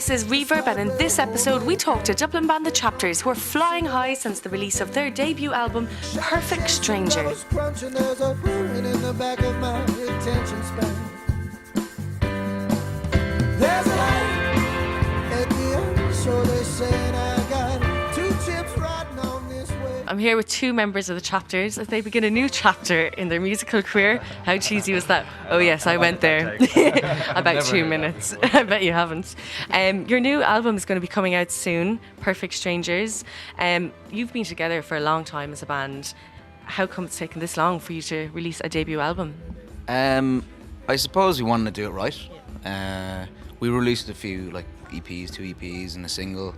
This is Reverb, and in this episode we talk to Dublin band The Chapters, who are flying high since the release of their debut album, Perfect Stranger. I'm here with two members of The Chapters as they begin a new chapter in their musical career. How cheesy was that? Oh yes, I went there. About 2 minutes. I bet you haven't. Your new album is going to be coming out soon, Perfect Strangers. You've been together for a long time as a band. How come it's taken this long for you to release a debut album? I suppose we wanted to do it right. We released a few EPs, 2 EPs and a single.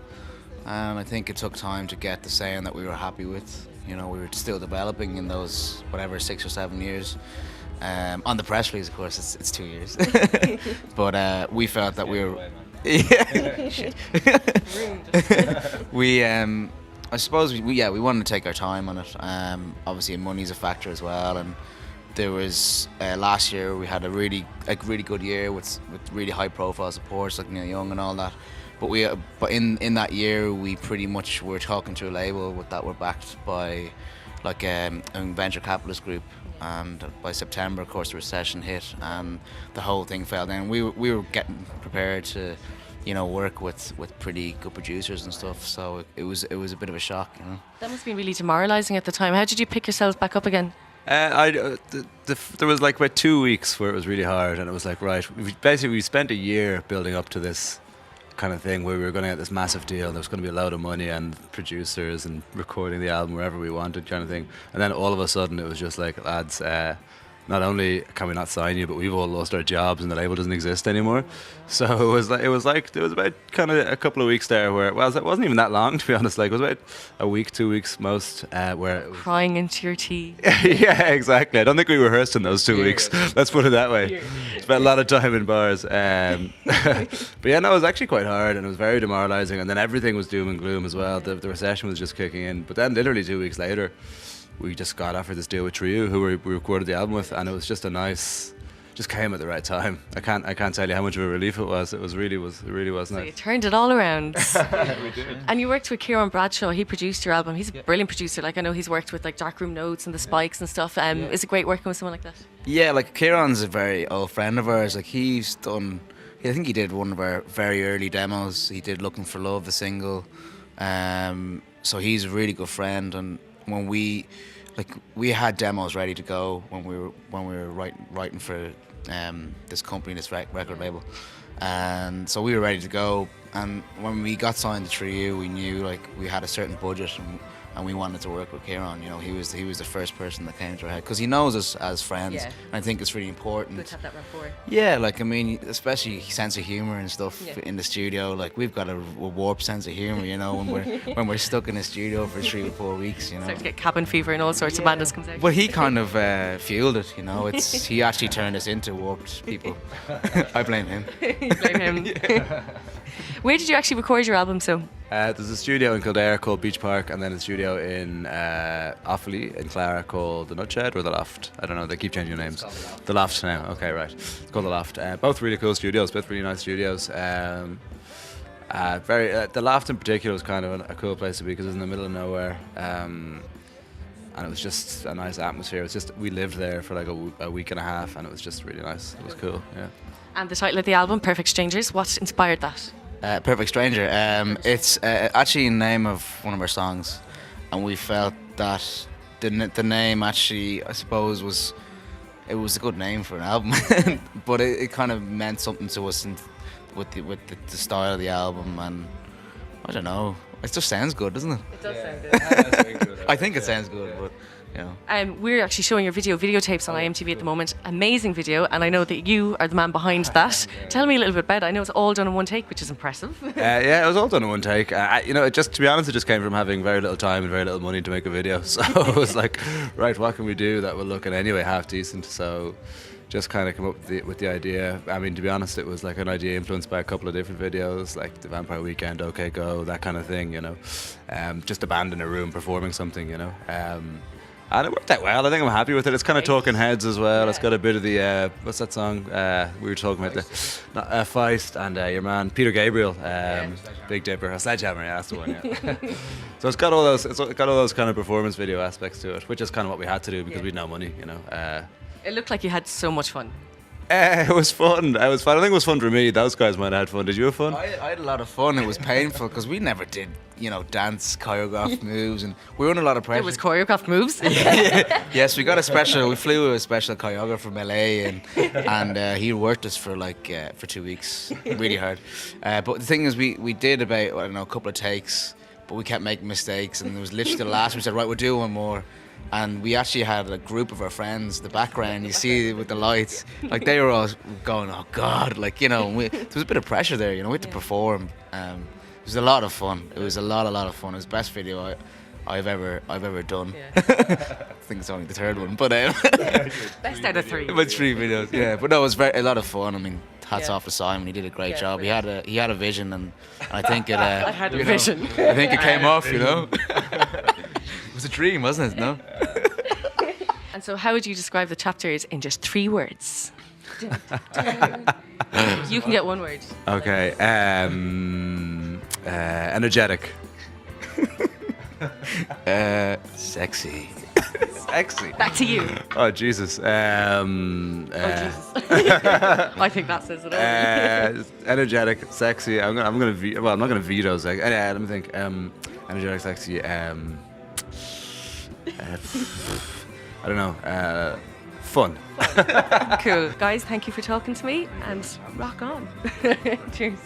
And I think it took time to get the sound that we were happy with. You know, we were still developing in those, 6 or 7 years. On the press release, of course, it's 2 years. But we felt that we were... I suppose we wanted to take our time on it. Obviously, money's a factor as well. And there was, last year, we had a really good year with really high-profile supports like Neil Young and all that. But in that year, we pretty much were talking to a label that were backed by a venture capitalist group, and by September, of course, the recession hit and the whole thing fell down. We were getting prepared to, work with pretty good producers and stuff. So it was a bit of a shock, That must have been really demoralising at the time. How did you pick yourselves back up again? There was about 2 weeks where it was really hard, and it was we spent a year building up to this kind of thing where we were going to get this massive deal and there was going to be a load of money and producers and recording the album wherever we wanted, kind of thing. And then all of a sudden it was just like, lads, not only can we not sign you, but we've all lost our jobs and the label doesn't exist anymore. So it was about kind of a couple of weeks there where, well, it wasn't even that long, to be honest. It was about a week, 2 weeks most, where it was crying into your tea. Yeah, exactly. I don't think we rehearsed in those 2 weeks. Let's put it that way. Spent a lot of time in bars. But yeah, no, it was actually quite hard and it was very demoralising. And then everything was doom and gloom as well. The recession was just kicking in. But then literally 2 weeks later, we just got offered this deal with Trio, who we recorded the album with, and it was just just came at the right time. I can't tell you how much of a relief it was. It really was nice. So you turned it all around. We did. And you worked with Kieran Bradshaw. He produced your album. He's a brilliant producer. I know he's worked with Darkroom Notes and the Spikes and stuff. Is it great working with someone like that? Yeah, Kieran's a very old friend of ours. I think he did one of our very early demos. He did Looking for Love, the single. So he's a really good friend, and when we had demos ready to go when we were writing for this company, this record label, and so we were ready to go. And when we got signed to Trio, we knew we had a certain budget, and we wanted to work with Kieran. He was the first person that came to our head because he knows us as friends. Yeah. And I think it's really important. Good to have that rapport. Yeah, especially sense of humor and stuff in the studio. We've got a warped sense of humor, when we're stuck in the studio for 3 or 4 weeks. Start to get cabin fever and all sorts of madness comes out. Well, he kind of fueled it. He actually turned us into warped people. I blame him. You blame him. Yeah. Where did you actually record your album? There's a studio in Kildare called Beach Park, and then a studio in Offaly in Clara called The Nutshed or The Loft. I don't know, they keep changing names. The Loft now, okay, right. It's called The Loft. Both really cool studios, both really nice studios. The Loft in particular was kind of a cool place to be because it was in the middle of nowhere. And it was just a nice atmosphere. It was just, we lived there for a week and a half, and it was just really nice. It was cool, yeah. And the title of the album, Perfect Strangers, what inspired that? Perfect Stranger. It's actually the name of one of our songs, and we felt that the name actually, I suppose, was a good name for an album, but it kind of meant something to us with the style of the album, and I don't know. It just sounds good, doesn't it? It does sound good. I think it sounds good, but. We're actually showing your videotapes on IMTV at the moment. Amazing video, and I know that you are the man behind that. Tell me a little bit about it. I know it's all done in one take, which is impressive. Yeah, it was all done in one take. To be honest, it just came from having very little time and very little money to make a video. So it was right, what can we do that will look in any way half decent? So just kind of come up with the idea. I mean, to be honest, it was an idea influenced by a couple of different videos, like the Vampire Weekend, OK Go, that kind of thing. Just a band in a room performing something. And it worked out well. I think I'm happy with it. It's kind of talking heads as well. Yeah. It's got a bit of the what's that song we were talking about? Feist and your man Peter Gabriel, Big Dipper, a Sledgehammer. Yeah, that's the one. Yeah. So it's got all those. It's got all those kind of performance video aspects to it, which is kind of what we had to do because we had no money. You know. It looked like you had so much fun. It was fun. I think it was fun for me. Those guys might have had fun. Did you have fun? I had a lot of fun. It was painful because we never did, dance choreographed moves, and we were under a lot of pressure. There was choreographed moves. Yes, we got a special. We flew with a special choreographer from LA, and he worked us for for 2 weeks, really hard. But the thing is, we did about a couple of takes, but we kept making mistakes, and it was literally the last. We said, right, we'll do one more. And we actually had a group of our friends, the background, you see with the lights, like they were all going, oh God, there was a bit of pressure there, we had to perform. It was a lot of fun. It was a lot of fun. It was the best video I've ever done. Yeah. I think it's only the third one, but best out of 3. But 3 videos, yeah. But no, it was a lot of fun. I mean, hats off to Simon. He did a great job. He had a vision, and I think it. I had a vision. I think it came off. It was a dream, wasn't it? No. And so, how would you describe the chapters in just 3 words? You can get 1 word. Okay. Energetic. Sexy. Sexy. Back to you. Oh Jesus. Jesus. I think that says it all. Energetic, sexy. I'm not gonna veto sexy. Let me think. Energetic, sexy. I don't know. Fun. Cool. Guys, thank you for talking to me, and rock on. Cheers.